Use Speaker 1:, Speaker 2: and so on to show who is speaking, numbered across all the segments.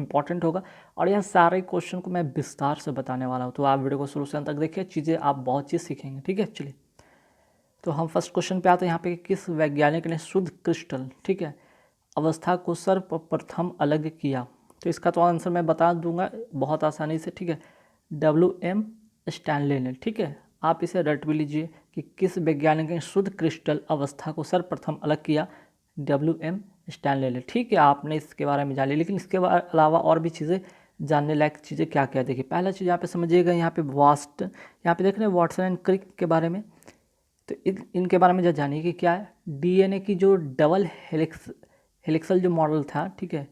Speaker 1: Important होगा और यह सारे क्वेश्चन को मैं विस्तार से बताने वाला हूँ, तो आप वीडियो को शुरू से अंत तक देखिए, चीज़ें आप बहुत चीज़ सीखेंगे। ठीक है, चलिए तो हम फर्स्ट क्वेश्चन पे आते हैं। यहाँ पे किस वैज्ञानिक ने शुद्ध क्रिस्टल, ठीक है, अवस्था को सर्वप्रथम अलग किया? तो इसका तो आंसर मैं बता दूंगा बहुत आसानी से। ठीक है, WM स्टैनले ने। ठीक है, आप इसे रट भी लीजिए कि किस वैज्ञानिक ने शुद्ध क्रिस्टल अवस्था को सर्वप्रथम अलग किया? WM स्टैनले ने। ठीक है, आपने इसके बारे में जान लिया, लेकिन इसके अलावा और भी चीज़ें जानने लायक चीज़ें क्या क्या देखिए। पहला चीज़ यहाँ पे समझिएगा, यहाँ पे वास्ट, यहाँ पे देख रहे हैं वाटसन एंड क्रिक के बारे में, तो इनके बारे में जो जानिए कि क्या है। DNA की जो डबल हेलिक्सल जो मॉडल था, ठीक है,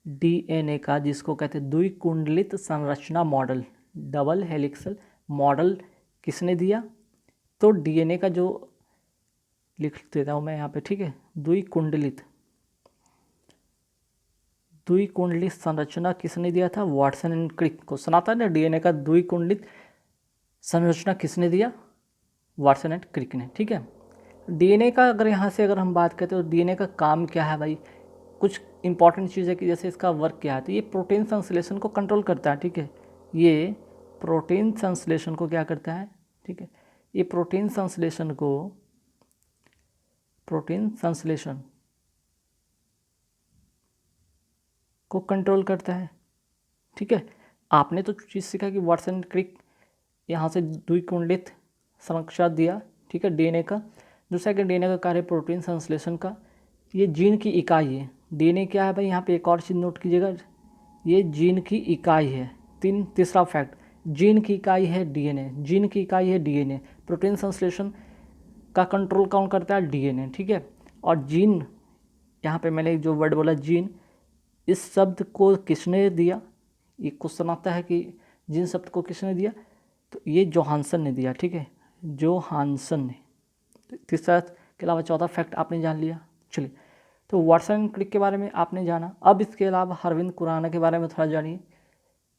Speaker 1: DNA का जिसको कहते हैं द्विकुंडलित संरचना मॉडल, डबल हेलिक्सल मॉडल किसने दिया? तो DNA का जो लिख देता हूँ मैं यहाँ पे, ठीक है, द्विकुंडलित संरचना किसने दिया था? वाटसन एंड क्रिक को। सुना था ना DNA का द्विकुंडलित संरचना किसने दिया? वाटसन एंड क्रिक ने। ठीक है, DNA का अगर यहाँ से अगर हम बात करते हैं तो DNA का काम क्या है भाई? कुछ इंपॉर्टेंट चीज़ है कि जैसे इसका वर्क क्या है, तो ये प्रोटीन संश्लेषण को कंट्रोल करता है। ठीक है, ये प्रोटीन संश्लेषण को क्या करता है? ठीक है, ये प्रोटीन संश्लेषण को कंट्रोल करता है। ठीक है, आपने तो चीज़ सीखा कि वाटसन क्रिक यहाँ से द्विकुंडलित संरचना दिया। ठीक है, DNA का। दूसरा कि DNA का कार्य प्रोटीन संश्लेषण का, ये जीन की इकाई है। DNA क्या है भाई? यहाँ पे एक और चीज़ नोट कीजिएगा, ये जीन की इकाई है। तीसरा फैक्ट, जीन की इकाई है DNA, जीन की इकाई है DNA। प्रोटीन संश्लेषण का कंट्रोल कौन करता है? DNA। ठीक है, और जीन, यहाँ पे मैंने जो वर्ड बोला जीन, इस शब्द को किसने दिया? ये क्वेश्चन आता है कि जीन शब्द को किसने दिया? तो ये जोहानसन ने दिया। ठीक है, जोहानसन ने। तो तीसरा के अलावा चौथा फैक्ट आपने जान लिया। चलिए, तो वाटसन एंड क्रिक के बारे में आपने जाना। अब इसके अलावा अरविंद खुराना के बारे में थोड़ा जानिए।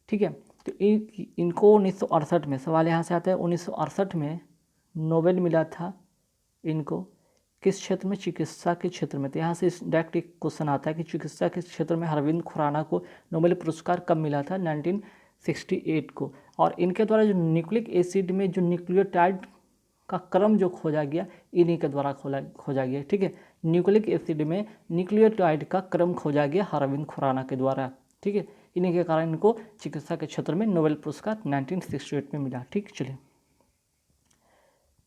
Speaker 1: ठीक है, तो इनको 1968 में, सवाल यहाँ से आता है, 1968 में नोबेल मिला था इनको, किस क्षेत्र में? चिकित्सा के क्षेत्र में। तो यहाँ से डायरेक्ट एक क्वेश्चन आता है कि चिकित्सा के क्षेत्र में अरविंद खुराना को नोबेल पुरस्कार कब मिला था? 1968 को। और इनके द्वारा जो न्यूक्लिक एसिड में जो न्यूक्लियोटाइड का क्रम जो खोजा गया, इन्हीं के द्वारा खोजा गया। ठीक है, न्यूक्लिक एसिड में न्यूक्लियोटाइड का क्रम खोजा गया अरविंद खुराना के द्वारा। ठीक है, इन्हीं के कारण इनको चिकित्सा के क्षेत्र में नोबेल पुरस्कार 1968 में मिला। ठीक, चलिए,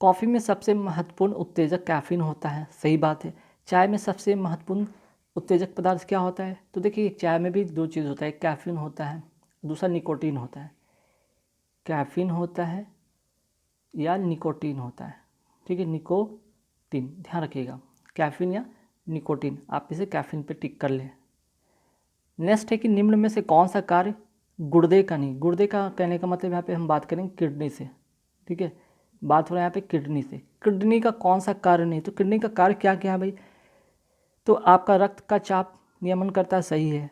Speaker 1: कॉफ़ी में सबसे महत्वपूर्ण उत्तेजक कैफीन होता है, सही बात है। चाय में सबसे महत्वपूर्ण उत्तेजक पदार्थ क्या होता है? तो देखिए, चाय में भी दो चीज़ होता है, कैफीन होता है, दूसरा निकोटीन होता है। कैफीन होता है या निकोटीन होता है। ठीक है, निकोटीन, ध्यान रखिएगा, कैफीन या निकोटीन, आप इसे कैफीन पे टिक कर लें। नेक्स्ट है कि निम्न में से कौन सा कार्य गुर्दे का नहीं? गुर्दे का कहने का मतलब यहाँ पे हम बात करेंगे किडनी से। ठीक है, बात हो रहा है यहाँ पे किडनी से। किडनी का कौन सा कार्य नहीं? तो किडनी का कार्य क्या क्या है भाई? तो आपका रक्त का चाप नियमन करता है, सही है।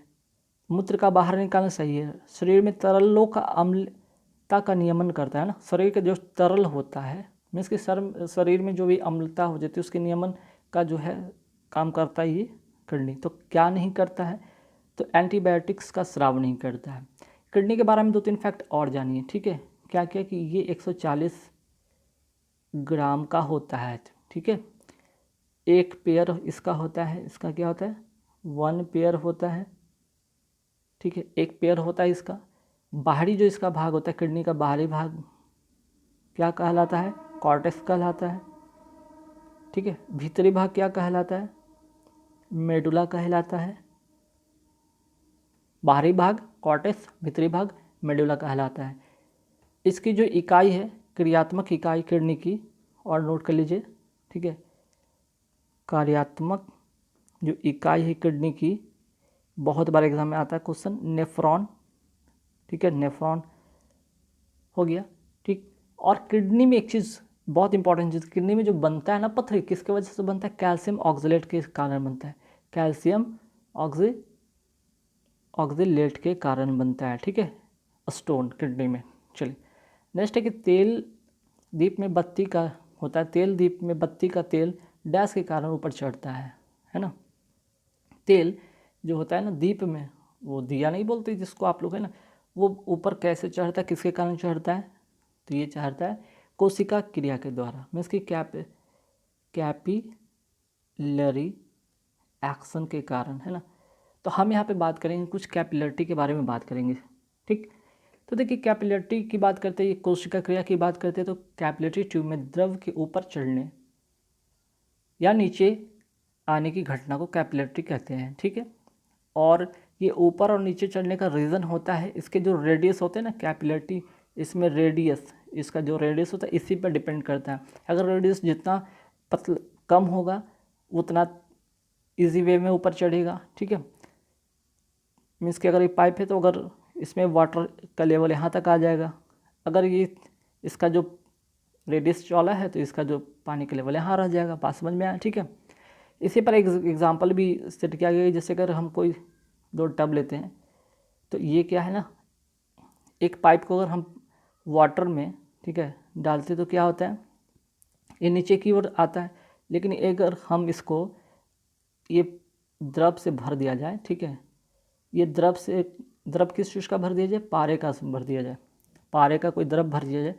Speaker 1: मूत्र का बाहर निकालना, सही है। शरीर में तरलों का अम्लता का नियमन करता है ना, शरीर का जो तरल होता है मीन्स कि शरीर में जो भी अम्लता हो जाती है उसके नियमन का जो है काम करता है ये किडनी। तो क्या नहीं करता है? तो एंटीबायोटिक्स का स्राव नहीं करता है। किडनी के बारे में 2-3 फैक्ट और जानिए। ठीक है, क्या क्या कि ये 140 ग्राम का होता है। ठीक है, एक पेयर इसका होता है, इसका क्या होता है? 1 पेयर होता है। ठीक है, एक पेयर होता है इसका। बाहरी जो इसका भाग होता है किडनी का बाहरी भाग क्या कहलाता है? कॉर्टेक्स कहलाता है। ठीक है, भीतरी भाग क्या कहलाता है? मेडुला कहलाता है। बाहरी भाग कॉर्टेक्स, भीतरी भाग मेडुला कहलाता है। इसकी जो इकाई है, क्रियात्मक इकाई किडनी की, और नोट कर लीजिए। ठीक है, कार्यात्मक जो इकाई है किडनी की, बहुत बार एग्जाम में आता है क्वेश्चन, नेफ्रॉन। ठीक है, नेफ्रॉन हो गया। ठीक, और किडनी में एक चीज़ बहुत इंपॉर्टेंट चीज़, किडनी में जो बनता है ना पत्थर, किसके वजह से बनता है? कैल्शियम ऑक्सलेट के कारण बनता है। कैल्शियम ऑक्सलेट के कारण बनता है। ठीक है, स्टोन किडनी में। चलिए, नेक्स्ट है कि तेल दीप में बत्ती का होता है, तेल दीप में बत्ती का तेल डैश के कारण ऊपर चढ़ता है ना। तेल जो होता है ना दीप में, वो दिया नहीं बोलते जिसको आप लोग, है ना, वो ऊपर कैसे चढ़ता है, किसके कारण चढ़ता है, तो ये चढ़ता है कोशिका क्रिया के द्वारा, मीन्स की कैपिलरी एक्शन के कारण, है ना। तो हम यहाँ पे बात करेंगे कुछ कैपिलरिटी के बारे में बात करेंगे, ठीक। तो देखिए कैपिलरिटी की बात करते हैं, कोशिका क्रिया की बात करते हैं, तो कैपिलरी ट्यूब में द्रव के ऊपर चढ़ने या नीचे आने की घटना को कैपिलरिटी कहते हैं, ठीक है। और ये ऊपर और नीचे चढ़ने का रीज़न होता है इसके जो रेडियस होते हैं ना, कैपिलरिटी, इसमें रेडियस, इसका जो रेडियस होता है इसी पर डिपेंड करता है। अगर रेडियस जितना पतला कम होगा उतना इजी वे में ऊपर चढ़ेगा, ठीक है। मीन्स कि अगर ये पाइप है तो अगर इसमें वाटर का लेवल यहाँ तक आ जाएगा, अगर ये इसका जो रेडियस चौड़ा है तो इसका जो पानी का लेवल यहाँ रह जाएगा। बात समझ में आया, ठीक है। इसी पर एक एग्जांपल भी सेट किया गया है, जैसे अगर हम कोई 2 टब लेते हैं तो ये क्या है ना, एक पाइप को अगर हम वाटर में, ठीक है, डालते तो क्या होता है, ये नीचे की ओर आता है। लेकिन अगर हम इसको ये द्रव से भर दिया जाए, ठीक है, ये द्रव किस चीज़ का भर दिया जाए, पारे का भर दिया जाए, पारे का कोई द्रव भर दिया जाए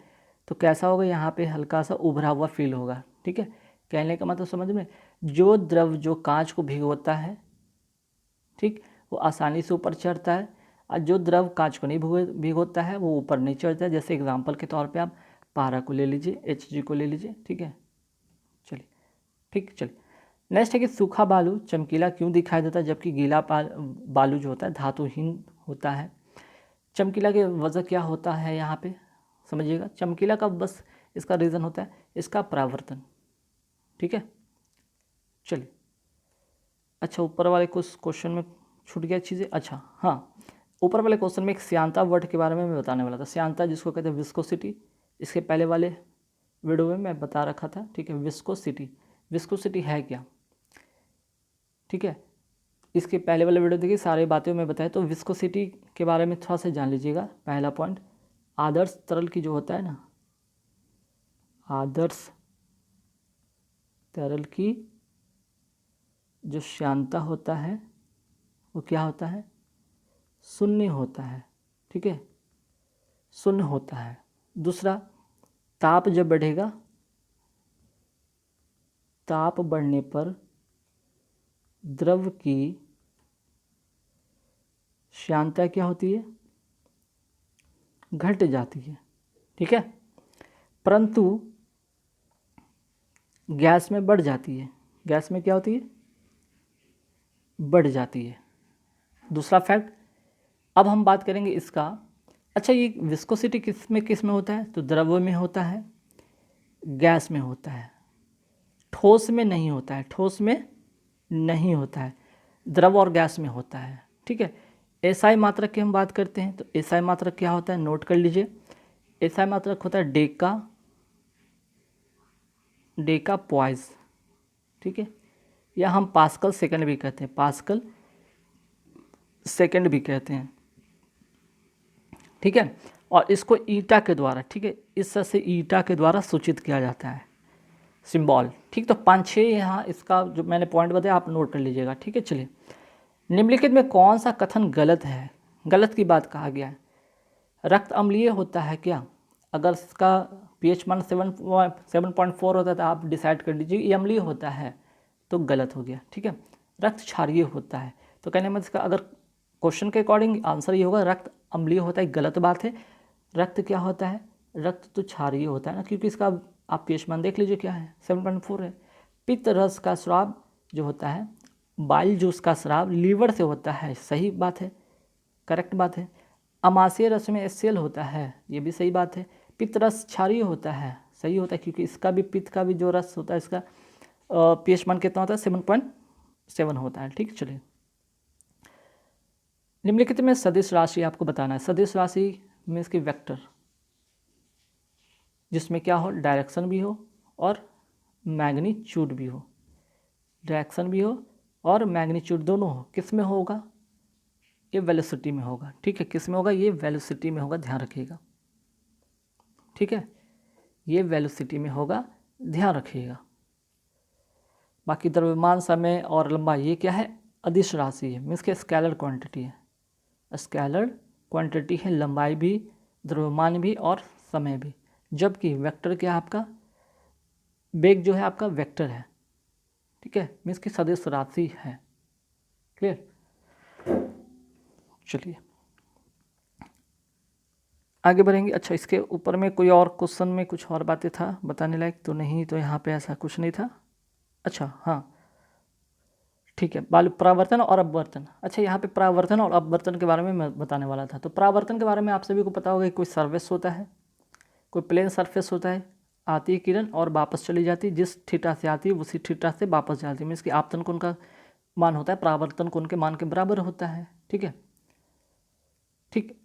Speaker 1: तो कैसा होगा, यहाँ पे हल्का सा उभरा हुआ फील होगा, ठीक है। कहने का मतलब समझ में, जो द्रव जो कांच को भिगोता है, ठीक, वो आसानी से ऊपर चढ़ता है, और जो द्रव कांच को नहीं भिगोता है वो ऊपर नहीं चढ़ता है। जैसे एग्जांपल के तौर पे आप पारा को ले लीजिए, Hg को ले लीजिए, ठीक है। चलिए, ठीक, चलिए नेक्स्ट है कि सूखा बालू चमकीला क्यों दिखाई देता है जबकि गीला बालू जो होता है धातुहीन होता है। चमकीला की वजह क्या होता है यहाँ पे समझिएगा, चमकीला का बस इसका रीज़न होता है इसका परावर्तन, ठीक है। चलिए, अच्छा ऊपर वाले कुछ क्वेश्चन में छूट गया चीज़ें। अच्छा हाँ, ऊपर वाले क्वेश्चन में एक श्यानता वर्ड के बारे में मैं बताने वाला था। श्यानता जिसको कहते हैं विस्कोसिटी, इसके पहले वाले वीडियो में मैं बता रखा था, ठीक है। विस्कोसिटी, विस्कोसिटी है क्या, ठीक है, इसके पहले वाले वीडियो देखिए, सारी बातें मैं बताया। तो विस्कोसिटी के बारे में थोड़ा सा जान लीजिएगा। पहला पॉइंट, आदर्श तरल की जो होता है ना, आदर्श तरल की जो श्यानता होता है वो क्या होता है, शून्य होता है, ठीक है, शून्य होता है। दूसरा, ताप जब बढ़ेगा, ताप बढ़ने पर द्रव की श्यानता क्या होती है, घट जाती है, ठीक है, परंतु गैस में बढ़ जाती है। गैस में क्या होती है, बढ़ जाती है। दूसरा फैक्ट, अब हम बात करेंगे इसका। अच्छा, ये विस्कोसिटी किस में होता है, तो द्रव में होता है, गैस में होता है, ठोस में नहीं होता है, ठोस में नहीं होता है, द्रव और गैस में होता है, ठीक है। एसआई मात्रक की हम बात करते हैं तो एसआई मात्रक क्या होता है, नोट कर लीजिए। एसआई मात्रक होता है डेका पॉइज, ठीक है, या हम पास्कल सेकंड भी कहते हैं, पास्कल सेकंड भी कहते हैं, ठीक है। और इसको ईटा के द्वारा, ठीक है, इस तरह से ईटा के द्वारा सूचित किया जाता है, सिंबल, ठीक। तो 5-6 यहाँ इसका जो मैंने पॉइंट बताया आप नोट कर लीजिएगा, ठीक है। चलिए, निम्नलिखित में कौन सा कथन गलत है, गलत की बात कहा गया है। रक्त अम्लीय होता है क्या, अगर इसका pH मान 7.4 होता है तो आप डिसाइड कर लीजिए ये अम्लीय होता है, तो गलत हो गया, ठीक है। रक्त क्षारीय होता है, तो कहने में इसका अगर क्वेश्चन के अकॉर्डिंग आंसर ये होगा रक्त अम्लीय होता है, गलत बात है। रक्त क्या होता है, रक्त तो क्षारीय होता है ना, क्योंकि इसका आप pH मान देख लीजिए क्या है, 7.4 है। पित्त रस का स्राव जो होता है, बाइल जूस का स्राव लीवर से होता है, सही बात है, करेक्ट बात है। अमाशय रस में HCl होता है, ये भी सही बात है। पित्त रस क्षारीय होता है, सही होता है, क्योंकि इसका भी पित्त का भी जो रस होता है इसका pH मान कितना होता है, 7.7 होता है, ठीक। चलिए, निम्नलिखित में सदिश राशि आपको बताना है। सदिश राशि मीन्स की वेक्टर, जिसमें क्या हो, डायरेक्शन भी हो और मैग्नीट्यूड भी हो, डायरेक्शन भी हो और मैग्नीट्यूड दोनों हो। किस में होगा, ये वेलोसिटी में होगा, ठीक है। किस में होगा, ये वेलोसिटी में होगा, ध्यान रखिएगा, ठीक है, ये वेलोसिटी में होगा, ध्यान रखिएगा। बाकी द्रव्यमान, समय और लंबाई ये क्या है, अदिश राशि है, मीन्स के स्केलर क्वांटिटी है, स्केलर क्वांटिटी है, लंबाई भी, द्रव्यमान भी और समय भी। जबकि वेक्टर क्या है आपका, वेग जो है आपका वेक्टर है, ठीक है, मीन्स की सदिश राशि है। क्लियर। चलिए आगे बढ़ेंगे। अच्छा, इसके ऊपर में कोई और क्वेश्चन में कुछ और बातें था बताने लायक तो नहीं, तो यहाँ पे ऐसा कुछ नहीं था। अच्छा हाँ ठीक है, बालू परावर्तन और अपवर्तन। अच्छा, यहाँ पे परावर्तन और अपवर्तन के बारे में मैं बताने वाला था। तो परावर्तन के बारे में आप सभी को पता होगा कि कोई सरफेस होता है, कोई प्लेन सरफेस होता है, आती है किरण और वापस चली जाती है, जिस थीटा से आती है उसी थीटा से वापस जाती है, मीन्स कि आपतन कोण का मान होता है परावर्तन कोण के मान के बराबर होता है। ठीक है, ठीक।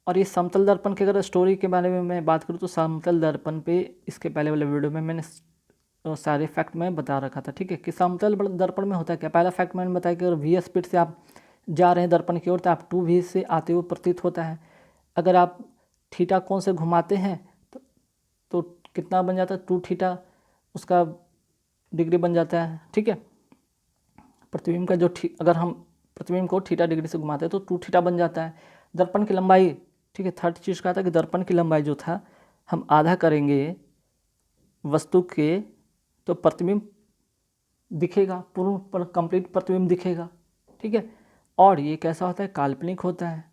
Speaker 1: और ये समतल दर्पण की अगर स्टोरी के बारे में मैं बात करूँ तो समतल दर्पण पे इसके पहले वाले वीडियो में मैंने सारे फैक्ट में बता रखा था। ठीक है, कि समतल दर्पण में होता है क्या। पहला फैक्ट मैंने बताया कि अगर वी स्पीड से आप जा रहे हैं दर्पण की ओर तो आप 2v से आते हुए प्रतीत होता है। अगर आप थीटा कोण से घुमाते हैं तो कितना बन जाता है, 2 थीटा उसका डिग्री बन जाता है। ठीक है, प्रतिबिंब का जो अगर हम प्रतिबिंब को थीटा डिग्री से घुमाते हैं तो 2 थीटा बन जाता है। दर्पण की लंबाई, ठीक है, थर्ड चीज़ कहा था कि दर्पण की लंबाई जो था हम आधा करेंगे वस्तु के तो प्रतिबिंब दिखेगा, पूर्ण कंप्लीट प्रतिबिंब दिखेगा। ठीक है, और ये कैसा होता है, काल्पनिक होता है,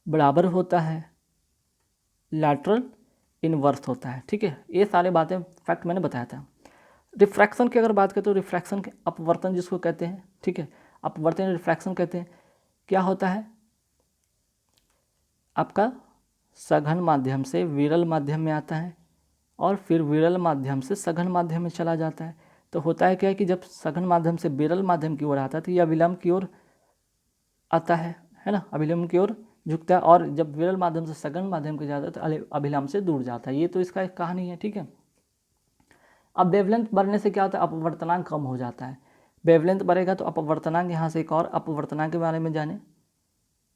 Speaker 1: बराबर होता है, लैटरल इनवर्स होता है। ठीक है, ये सारे बातें फैक्ट मैंने बताया था। रिफ्रैक्शन की अगर बात करें तो रिफ्रैक्शन के अपवर्तन जिसको कहते हैं, ठीक है, अपवर्तन रिफ्रैक्शन कहते हैं, क्या होता है आपका सघन माध्यम से विरल माध्यम में आता है और फिर विरल माध्यम से सघन माध्यम में चला जाता है। तो होता है क्या कि जब सघन माध्यम से विरल माध्यम की ओर आता है तो यह अभिलंब की ओर आता है ना, अभिलंब की ओर झुकता है, और जब विरल माध्यम से सघन माध्यम की जाता है तो अभिलंब से दूर जाता है। ये तो इसका एक कहानी है। ठीक है, अब वेवलेंथ बढ़ने से क्या होता है, अपवर्तनांक कम हो जाता है। वेवलेंथ बढ़ेगा तो अपवर्तनांक, यहाँ से एक और अपवर्तनांक के बारे में जाने,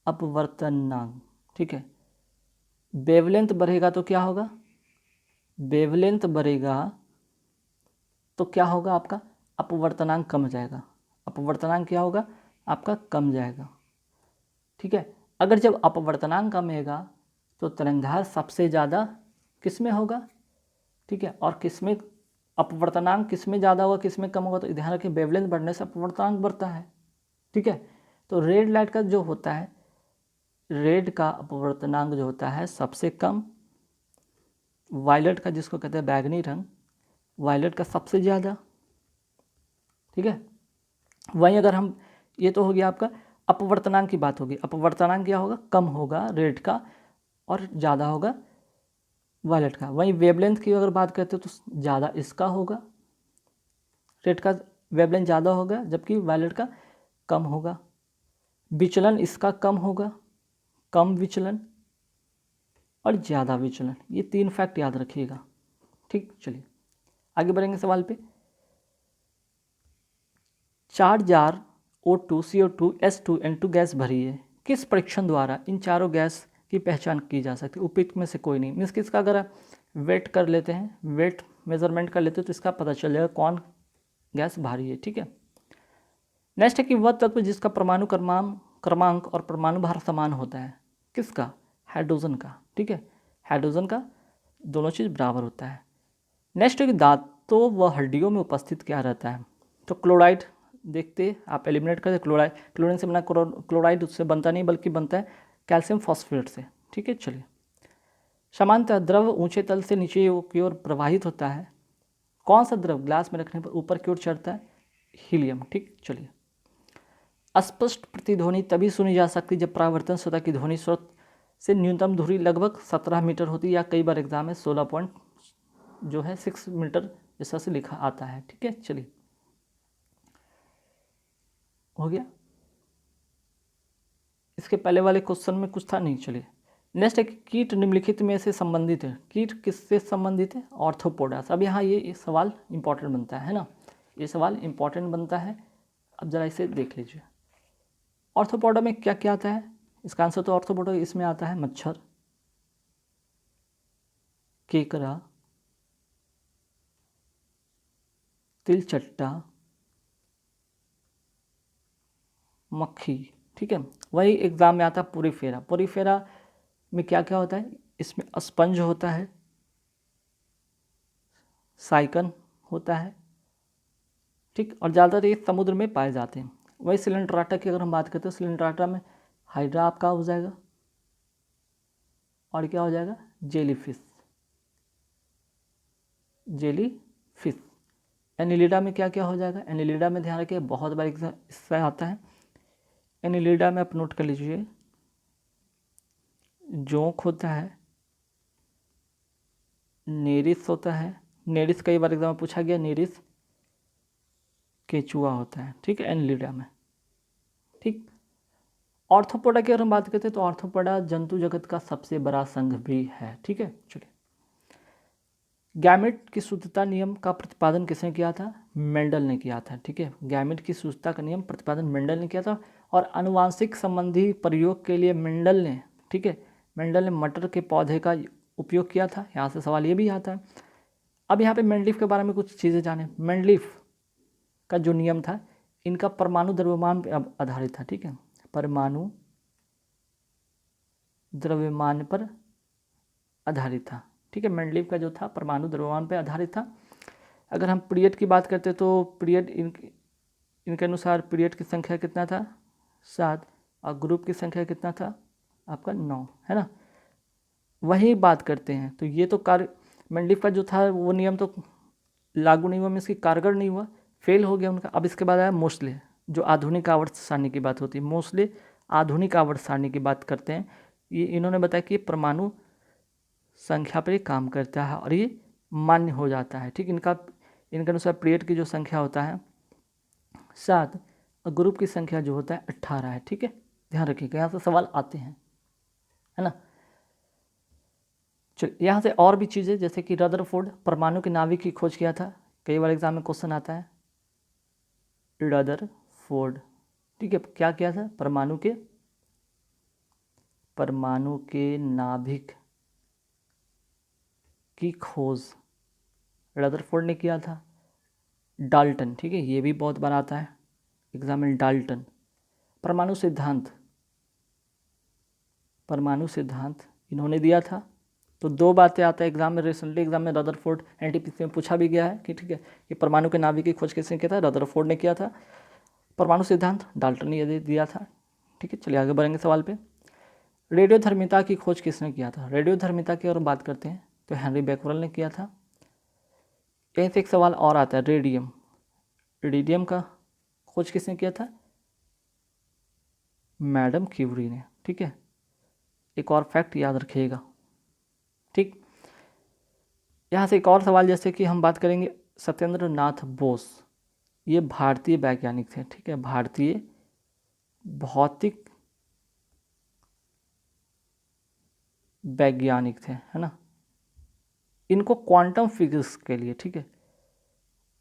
Speaker 1: अपवर्तनांक। ठीक है, वेवलेंथ बढ़ेगा तो क्या होगा, वेवलेंथ बढ़ेगा तो क्या होगा आपका अपवर्तनांक कम जाएगा, अपवर्तनांक क्या होगा आपका कम जाएगा। ठीक है, अगर जब अपवर्तनांक कमेगा तो तरंगधार सबसे ज़्यादा किस में होगा। ठीक है, और किस में अपवर्तनांक किस में ज़्यादा होगा किस में कम होगा, तो ध्यान रखिए वेवलेंथ बढ़ने से अपवर्तनांक बढ़ता है। ठीक है, तो रेड लाइट का जो होता है, रेड का अपवर्तनांक जो होता है सबसे कम, वायलेट का जिसको कहते हैं बैगनी रंग, वायलेट का सबसे ज़्यादा। ठीक है, वहीं अगर हम, ये तो हो गया आपका अपवर्तनांक की बात होगी, अपवर्तनांक क्या होगा कम होगा रेड का और ज़्यादा होगा वायलेट का। वहीं वेवलेंथ की अगर बात करते हो तो ज़्यादा इसका होगा, रेड का वेवलेंथ ज़्यादा होगा जबकि वायलेट का कम होगा। विचलन इसका कम होगा, कम विचलन और ज़्यादा विचलन, ये 3 फैक्ट याद रखिएगा। ठीक, चलिए आगे बढ़ेंगे सवाल पे। 4 jar O2 CO2 S2 N2 gas भरी है, किस परीक्षण द्वारा इन चारों गैस की पहचान की जा सकती है, उपयुक्त में से कोई नहीं। मीन्स किसका अगर वेट कर लेते हैं, वेट मेजरमेंट कर लेते हैं तो इसका पता चल जाएगा कौन गैस भारी है। ठीक है, नेक्स्ट है कि वह तत्व जिसका परमाणु क्रमांक और परमाणु भार समान होता है, किसका, हाइड्रोजन का। ठीक है, हाइड्रोजन का दोनों चीज़ बराबर होता है। नेक्स्ट है कि दांतों व हड्डियों में उपस्थित क्या रहता है, तो क्लोराइड देखते आप एलिमिनेट करते, क्लोराइड, क्लोरीन से बना क्लोराइड उससे बनता नहीं बल्कि बनता है कैल्शियम फॉस्फेट से। ठीक है, चलिए सामान्यतः द्रव ऊंचे तल से नीचे की ओर प्रवाहित होता है, कौन सा द्रव ग्लास में रखने पर ऊपर की ओर चढ़ता है, हीलियम। ठीक, चलिए अस्पष्ट प्रतिध्वनि तभी सुनी जा सकती जब परावर्तन सतह की ध्वनि स्रोत से न्यूनतम दूरी लगभग 17 मीटर होती है, या कई बार एग्जाम में 16.6 मीटर जैसा से लिखा आता है। ठीक है, चलिए हो गया, इसके पहले वाले क्वेश्चन में कुछ था नहीं। चलिए नेक्स्ट है कि कीट निम्नलिखित में से संबंधित है, कीट किससे संबंधित है, ऑर्थोपोडास। अब यहाँ ये सवाल इंपॉर्टेंट बनता है ना, ये सवाल इंपॉर्टेंट बनता है। अब जरा इसे देख लीजिए, ऑर्थोपोडा में क्या क्या आता है, इसका आंसर तो ऑर्थोपोडा इसमें आता है मच्छर, केकड़ा, तिलचट्टा, मक्खी। ठीक है। वही एग्ज़ाम में आता है पोरीफेरा। पोरीफेरा में क्या क्या होता है, इसमें स्पंज होता है, साइकन होता है, ठीक, और ज़्यादातर ये समुद्र में पाए जाते हैं। वही सिलेंट्राटा की अगर हम बात करते हैं, सिलेंट्राटा में हाइड्रा आपका हो जाएगा और क्या हो जाएगा, जेलीफिश। जेलीफिश। एनिलिडा में क्या क्या हो जाएगा, एनिलिडा में ध्यान रखिए बहुत बार इससे आता है। एनिलिडा में आप नोट कर लीजिए, जोंक होता है, नेरिस होता है, नेरिस कई बार एग्जाम में पूछा गया, नेरिस केचुआ होता है, ठीक है, एनिलिडा में, ठीक। ऑर्थोपोडा की अगर हम बात करते हैं तो ऑर्थोपोडा जंतु जगत का सबसे बड़ा संघ भी है, ठीक है। चलिए, गैमेट की शुद्धता नियम का प्रतिपादन किसने किया था, मेंडल ने किया था, ठीक है। गैमेट की शुद्धता का नियम प्रतिपादन मेंडल ने किया था। और अनुवांशिक संबंधी प्रयोग के लिए मेंडल ने, ठीक है, मेंडल ने मटर के पौधे का उपयोग किया था। यहाँ से सवाल ये भी आता है। अब यहाँ पे मेंडलीफ के बारे में कुछ चीज़ें जाने। मेंडलीफ का जो नियम था, इनका परमाणु द्रव्यमान पर आधारित था, ठीक है, परमाणु द्रव्यमान पर आधारित था, ठीक है। मेंडलीफ का जो था परमाणु द्रव्यमान पर आधारित था। अगर हम पीरियड की बात करते तो पीरियड इनके अनुसार पीरियड की संख्या कितना था, 7, और ग्रुप की संख्या कितना था आपका 9, है ना। वही बात करते हैं तो ये तो मेंडलीफ का जो था वो नियम तो लागू नहीं हुआ, मीन्स की कारगर नहीं हुआ, फेल हो गया उनका। अब इसके बाद आया मोस्ले, जो आधुनिक आवर्त सारणी की बात होती है। मोस्ले आधुनिक आवर्त सारणी की बात करते हैं। ये इन्होंने बताया कि परमाणु संख्या पर काम करता है और ये मान्य हो जाता है, ठीक। इनके अनुसार पीरियड की जो संख्या होता है 7 और ग्रुप की संख्या जो होता है 18 है, ठीक है। ध्यान रखिएगा, यहाँ से सवाल आते हैं, है ना। चलिए, यहाँ से और भी चीज़ें, जैसे कि रदरफोर्ड परमाणु के नाभिक की खोज किया था। कई बार एग्जाम में क्वेश्चन आता है, रदरफोर्ड, ठीक है, क्या किया था, परमाणु के नाभिक की खोज रदरफोर्ड ने किया था। डाल्टन, ठीक है, ये भी बहुत बार आता है एग्जाम में, डाल्टन। परमाणु सिद्धांत इन्होंने दिया था। तो दो बातें आता है एग्जाम में, रिसेंटली एग्जाम में रदरफोर्ड एनटीपीसी में पूछा भी गया है कि, ठीक है, कि परमाणु के नाभिक की खोज किसने किया था, रदरफोर्ड ने किया था। परमाणु सिद्धांत डाल्टन ने दिया था, ठीक है। चलिए आगे बढ़ेंगे सवाल पे। रेडियोधर्मिता की खोज किसने किया था, रेडियोधर्मिता की अगर बात करते हैं तो हेनरी बैक्यूरेल ने किया था। यहीं से एक सवाल और आता है, रेडियम का खोज किसने किया था, मैडम क्यूरी ने, ठीक है। एक और फैक्ट याद रखिएगा, ठीक। यहाँ से एक और सवाल, जैसे कि हम बात करेंगे सत्येंद्र नाथ बोस, ये भारतीय वैज्ञानिक थे, ठीक है, भारतीय भौतिक वैज्ञानिक थे, है ना। इनको क्वांटम फिजिक्स के लिए, ठीक है,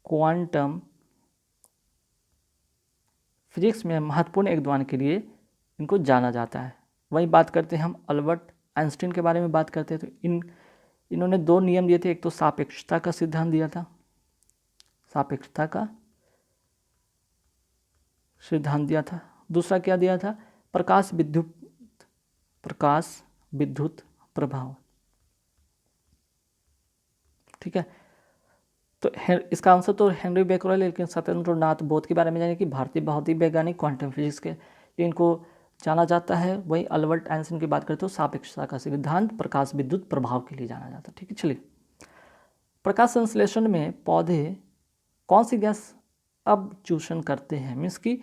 Speaker 1: क्वांटम फिजिक्स में महत्वपूर्ण योगदान के लिए इनको जाना जाता है। वहीं बात करते हैं हम अल्बर्ट आइंस्टीन के बारे में बात करते हैं तो इन्होंने 2 नियम दिए थे। एक तो सापेक्षता का सिद्धांत दिया था, सापेक्षता का सिद्धांत दिया था। दूसरा क्या दिया था, प्रकाश विद्युत प्रभाव, ठीक है। तो इसका आंसर तो हेनरी बैक्यूरेल, लेकिन सत्येंद्र नाथ बोस के बारे में जाने कि भारतीय भौतिक वैज्ञानिक क्वांटम फिजिक्स के इनको जाना जाता है। वही अल्बर्ट आइंस्टीन की बात करते हो सापेक्षता का सिद्धांत प्रकाश विद्युत प्रभाव के लिए जाना जाता है, ठीक है। चलिए, प्रकाश संश्लेषण में पौधे कौन सी गैस अवशोषण करते हैं, मीन्स कि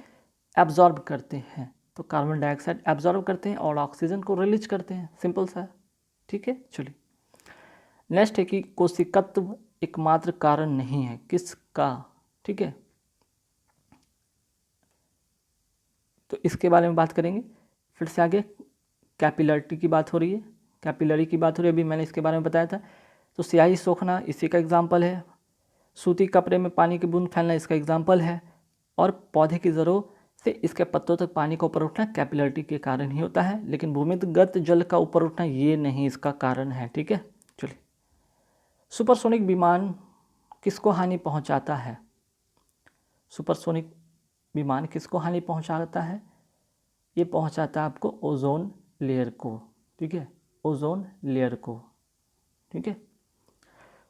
Speaker 1: एब्जॉर्ब करते हैं, तो कार्बन डाइऑक्साइड एब्जॉर्ब करते हैं और ऑक्सीजन को रिलीज करते हैं, सिंपल सा है, ठीक है। चलिए, नेक्स्ट है कि कोशिकत्व एकमात्र कारण नहीं है, किसका, ठीक है। तो इसके बारे में बात करेंगे। फिर से आगे कैपिलरिटी की बात हो रही है, कैपिलरी की बात हो रही है, अभी मैंने इसके बारे में बताया था। तो स्याही सोखना इसी का एग्जाम्पल है, सूती कपड़े में पानी की बूंद फैलना इसका एग्जाम्पल है, और पौधे की जड़ों से इसके पत्तों तक पानी का ऊपर उठना कैपिलरिटी के कारण ही होता है, लेकिन भूमिगत जल का ऊपर उठना ये नहीं इसका कारण है, ठीक है। चलिए, सुपरसोनिक विमान किसको हानि पहुंचाता है, सुपरसोनिक विमान किसको हानि पहुंचाता है, ये पहुंचाता है आपको ओजोन लेयर को, ठीक है, ओजोन लेयर को, ठीक है।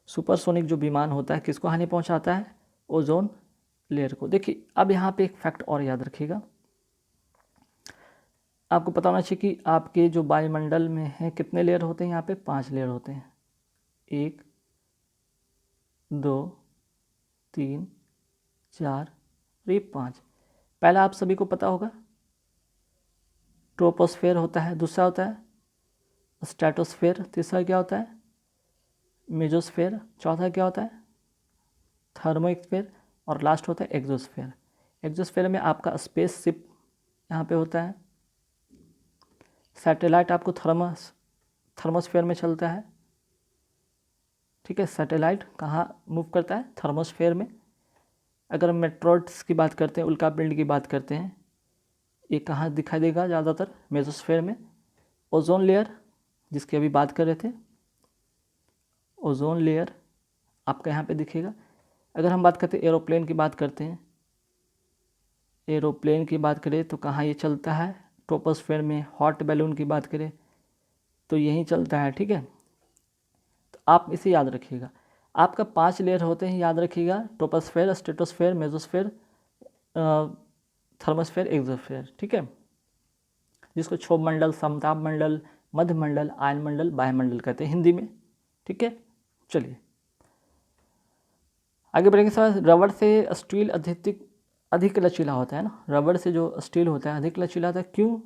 Speaker 1: सुपरसोनिक जो विमान होता है किसको हानि पहुंचाता है? ओजोन लेयर को। देखिए अब यहाँ पे एक फैक्ट और याद रखिएगा, आपको पता होना चाहिए कि आपके जो वायुमंडल में है कितने लेयर होते हैं, यहाँ पे 5 लेयर होते हैं, 1 2 3 4 ये 5। पहला आप सभी को पता होगा ट्रोपोस्फेयर होता है, दूसरा होता है स्ट्रेटोस्फेयर, तीसरा क्या होता है मेजोस्फेयर, चौथा क्या होता है थर्मोस्फेयर, और लास्ट होता है एक्सोस्फेयर। एक्सोस्फेयर में आपका स्पेस शिप यहाँ पे होता है, सैटेलाइट आपको थर्मोस्फेयर में चलता है, ठीक है। सैटेलाइट कहाँ मूव करता है? थर्मोस्फेयर में। अगर हम मेट्रोइड्स की बात करते हैं, उल्का पिंड की बात करते हैं, ये कहाँ दिखाई देगा ज़्यादातर? मेसोस्फेयर में। ओजोन लेयर जिसकी अभी बात कर रहे थे, ओजोन लेयर आपका यहाँ पे दिखेगा। अगर हम बात करते हैं एरोप्लेन की बात करते हैं, एरोप्लेन की बात करें तो कहाँ ये चलता है? ट्रोपोस्फेयर में। हॉट बैलून की बात करें तो यहीं चलता है, ठीक है। तो आप इसे याद रखिएगा, आपका 5 लेयर होते हैं, याद रखिएगा, troposphere, stratosphere, mesosphere, thermosphere, exosphere, ठीक है, जिसको क्षोभ मंडल, समताप मंडल, मध्य मंडल, आयन मंडल, वायुमंडल कहते हैं हिंदी में, ठीक है। चलिए आगे बढ़ेंगे सर। रबड़ से स्टील अधिक लचीला होता है ना, रबड़ से जो स्टील होता है अधिक लचीला होता है, क्यों?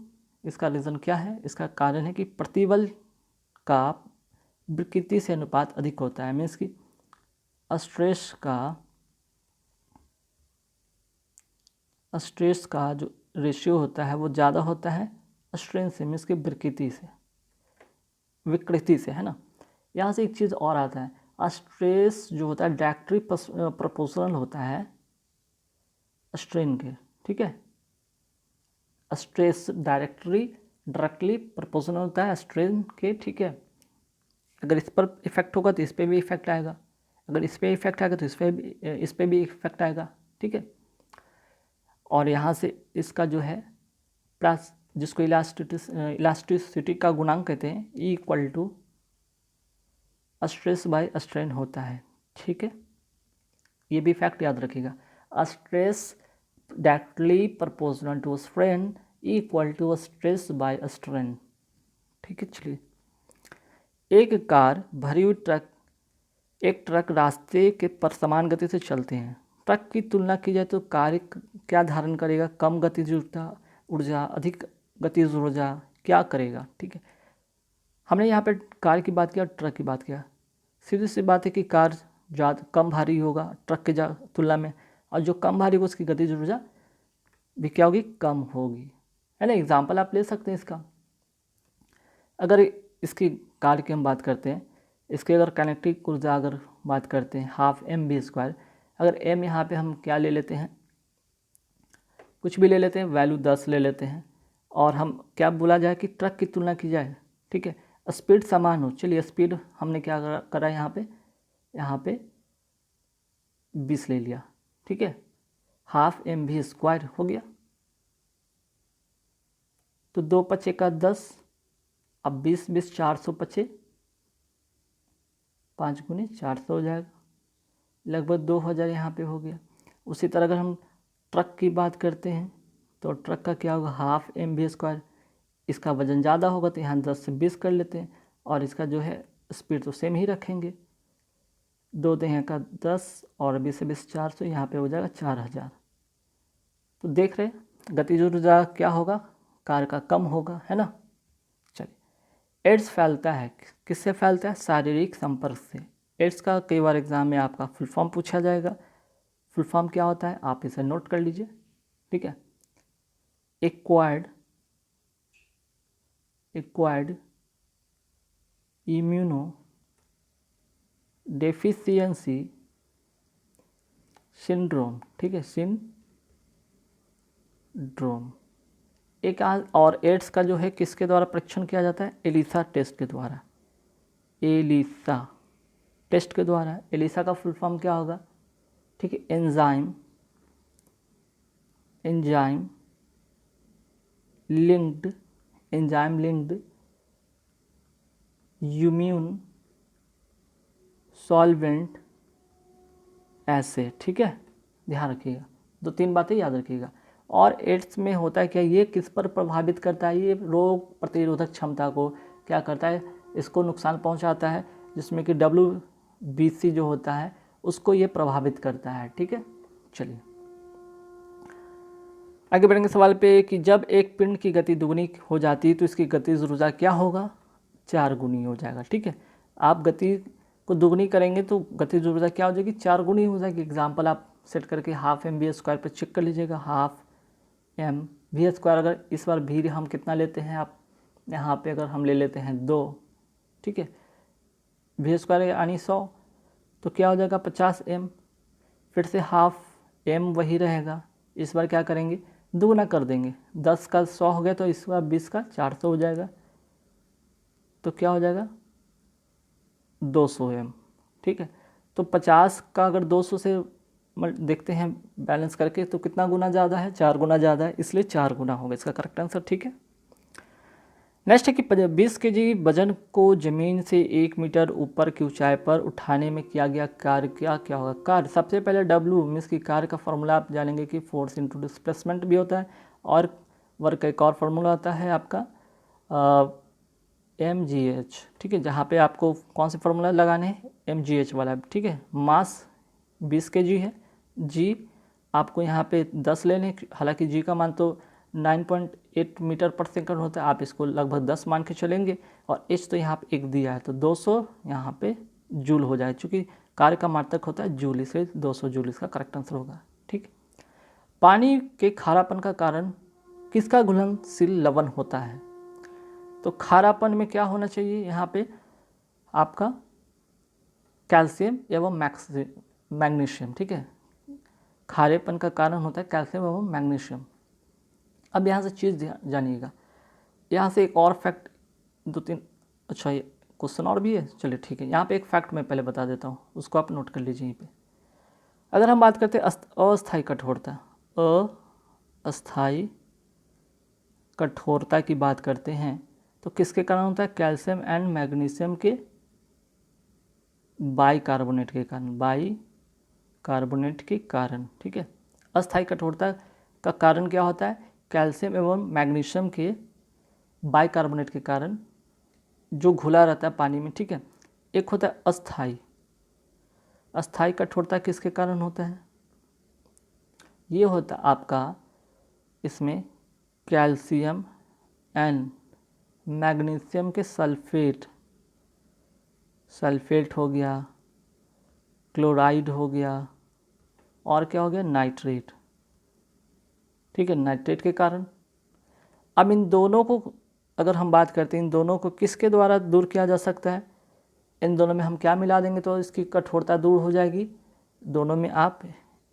Speaker 1: इसका रीज़न क्या है? इसका कारण है कि प्रतिबल का विकृति से अनुपात अधिक होता है, मीन्स कि स्ट्रेस का जो रेशियो होता है वो ज़्यादा होता है स्ट्रेन से, मीन्स की विकृति से, है ना। यहाँ से एक चीज़ और आता है, स्ट्रेस जो होता है डायरेक्टली प्रोपोर्शनल होता है स्ट्रेन के, ठीक है। स्ट्रेस डायरेक्टली प्रोपोर्शनल होता है स्ट्रेन के, ठीक है। अगर इस पर इफेक्ट होगा तो इस पर भी इफेक्ट आएगा, अगर इस पर इफेक्ट आएगा तो इस पर भी इफेक्ट आएगा, ठीक है। और यहाँ से इसका जो है प्लस, जिसको इलास्टिसिटी का गुणांक कहते हैं, E equal to stress by strain होता है, ठीक है। ये भी फैक्ट याद रखिएगा, stress directly proportional to strain equal to stress by strain, ठीक है। चलिए, एक ट्रक रास्ते के पर समान गति से चलते हैं। ट्रक की तुलना की जाए तो कार क्या धारण करेगा? कम गतिज ऊर्जा, अधिक गतिज ऊर्जा, क्या करेगा, ठीक है। हमने यहाँ पे कार की बात किया और ट्रक की बात किया, सीधी सी बात है कि कार ज़्यादा कम भारी होगा ट्रक के तुलना में, और जो कम भारी होगा उसकी गतिज ऊर्जा भी क्या होगी? कम होगी, है ना। एग्जाम्पल आप ले सकते हैं इसका। अगर इसकी कार की हम बात करते हैं, इसके अगर काइनेटिक ऊर्जा अगर बात करते हैं ½ mv², अगर m यहाँ पे हम क्या ले लेते हैं, कुछ भी ले लेते हैं, वैल्यू 10 ले लेते हैं, और हम क्या बोला जाए कि ट्रक की तुलना की जाए, ठीक है, स्पीड समान हो। चलिए स्पीड हमने क्या करा यहाँ पे 20 ले लिया, ठीक है, ½ mv² हो गया। तो 2 × 5 = 10, अब 20 400 × 5 × 400 हो जाएगा, लगभग 2000 यहाँ पे हो गया। उसी तरह अगर हम ट्रक की बात करते हैं तो ट्रक का क्या होगा? ½ mv², इसका वज़न ज़्यादा होगा तो यहाँ 10 से 20 कर लेते हैं, और इसका जो है स्पीड तो सेम ही रखेंगे, 2 × 10 और 20 से 20 400, यहाँ पे हो जाएगा 4000। तो देख रहे गतिज ऊर्जा क्या होगा? कार का कम होगा, है ना। चलिए, एड्स फैलता है किससे फैलता है? शारीरिक संपर्क से। एड्स का कई बार एग्जाम में आपका फुल फॉर्म पूछा जाएगा, फुल फॉर्म क्या होता है आप इसे नोट कर लीजिए, ठीक है। एक्वायर्ड इम्यूनो डेफिशिएंसी सिंड्रोम, ठीक है, सिंड्रोम। एक और एड्स का जो है किसके द्वारा परीक्षण किया जाता है? एलिसा टेस्ट के द्वारा, एलिसा टेस्ट के द्वारा। एलिसा का फुल फॉर्म क्या होगा? ठीक है, एंजाइम लिंक्ड इम्यून सॉल्वेंट ऐसे, ठीक है, ध्यान रखिएगा, 2-3 बातें याद रखिएगा। और एड्स में होता है क्या, ये किस पर प्रभावित करता है, ये रोग प्रतिरोधक क्षमता को क्या करता है, इसको नुकसान पहुंचाता है, जिसमें कि WBC जो होता है उसको ये प्रभावित करता है, ठीक है। चलिए आगे बढ़ेंगे सवाल पे कि जब एक पिंड की गति दुगनी हो जाती है तो इसकी गतिज ऊर्जा क्या होगा, 4 गुनी हो जाएगा, ठीक है। आप गति को दुगनी करेंगे तो गतिज ऊर्जा क्या हो जाएगी, 4 गुनी हो जाएगी। एग्जाम्पल आप सेट करके 1/2 mv² पर चेक कर लीजिएगा। 1/2 mv², अगर इस बार भी हम कितना लेते हैं, आप यहाँ पे अगर हम ले लेते हैं 2, ठीक है, v² यानी 100, तो क्या हो जाएगा 50 m, फिर से 1/2 m वही रहेगा। इस बार क्या करेंगे, दुगना कर देंगे, 10 का 100 हो गया तो इस बार 20 का 400 हो जाएगा, तो क्या हो जाएगा 200 m, ठीक है। तो 50 का अगर 200 से देखते हैं बैलेंस करके तो कितना गुना ज़्यादा है, 4 गुना ज़्यादा है, इसलिए 4 गुना होगा इसका करेक्ट आंसर, ठीक है। नेक्स्ट है कि 20 kg वजन को ज़मीन से 1 मीटर ऊपर की ऊंचाई पर उठाने में किया गया कार्य क्या होगा। कार्य, सबसे पहले W मीन्स की कार्य का फॉर्मूला आप जानेंगे कि फोर्स इंटू डिस्प्लेसमेंट भी होता है, और वर्क का एक और फार्मूला होता है आपका mgh, ठीक है, जहाँ पे आपको कौन से फार्मूला लगाने हैं, mgh वाला, ठीक है। मास 20 kg है, g आपको यहाँ पे 10 लेने, हालांकि g का मान तो 9.8 मीटर पर सेकंड होता है, आप इसको लगभग 10 मान के चलेंगे, और h तो यहाँ पे 1 दिया है तो 200 यहाँ पे जूल हो जाए, चूँकि कार्य का मात्रक होता है जूल, इसलिए 200 जूल इसका करेक्ट आंसर होगा, ठीक। पानी के खारापन का कारण किसका घुलनशील लवण होता है, तो खारापन में क्या होना चाहिए, यहाँ पे आपका कैल्शियम एवं मैग्नीशियम, ठीक है। खारेपन का कारण होता है कैल्शियम एवं मैग्नीशियम। अब यहाँ से चीज़ जानिएगा, यहाँ से एक और फैक्ट 2-3, अच्छा ये क्वेश्चन और भी है, चलिए ठीक है। यहाँ पे एक फैक्ट मैं पहले बता देता हूँ, उसको आप नोट कर लीजिए यहीं पे। अगर हम बात करते हैं अस्थायी कठोरता, अस्थायी कठोरता की बात करते हैं तो किसके कारण होता है, कैल्शियम एंड मैग्नीशियम के बाइकार्बोनेट के कारण, बाइकार्बोनेट के कारण, ठीक है। अस्थायी कठोरता का कारण क्या होता है, कैल्शियम एवं मैग्नीशियम के बाइकार्बोनेट के कारण जो घुला रहता है पानी में, ठीक है। एक होता है अस्थायी कठोरता किसके कारण होता है, ये होता है आपका इसमें कैल्शियम एंड मैग्नीशियम के सल्फेट हो गया, क्लोराइड हो गया, और क्या हो गया, नाइट्रेट, ठीक है, नाइट्रेट के कारण। अब इन दोनों को अगर हम बात करते हैं, इन दोनों को किसके द्वारा दूर किया जा सकता है, इन दोनों में हम क्या मिला देंगे तो इसकी कठोरता दूर हो जाएगी। दोनों में आप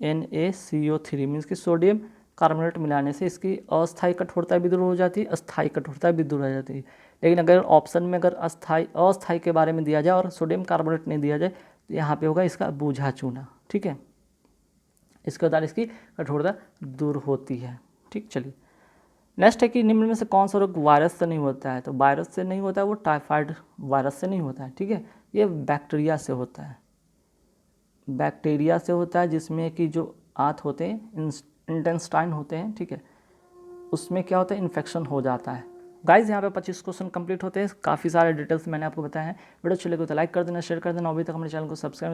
Speaker 1: NaCO3 मीन्स की सोडियम कार्बोनेट मिलाने से इसकी अस्थायी कठोरता भी दूर हो जाती है, अस्थायी कठोरता भी दूर हो जाती है। लेकिन अगर ऑप्शन में अगर अस्थायी के बारे में दिया जाए और सोडियम कार्बोनेट नहीं दिया जाए तो यहाँ पे होगा इसका बूझा चूना, ठीक है। इसके द्वारा इसकी कठोरता दूर होती है, ठीक। चलिए नेक्स्ट है कि निम्न में से कौन सा रोग वायरस से नहीं होता है, तो वायरस से नहीं होता है, वो टाइफाइड वायरस से नहीं होता है, ठीक है, ये बैक्टीरिया से होता है, बैक्टीरिया से होता है, जिसमें कि जो आंत होते हैं, इंटेस्टाइन होते हैं, ठीक है, उसमें क्या होता है, इन्फेक्शन हो जाता है। गाइज यहाँ पे 25 क्वेश्चन कंप्लीट होते हैं, काफ़ी सारे डिटेल्स मैंने आपको बताया है। वीडियो अच्छी लगे तो लाइक कर देना, शेयर कर देना, अभी तक हमारे चैनल को सब्सक्राइब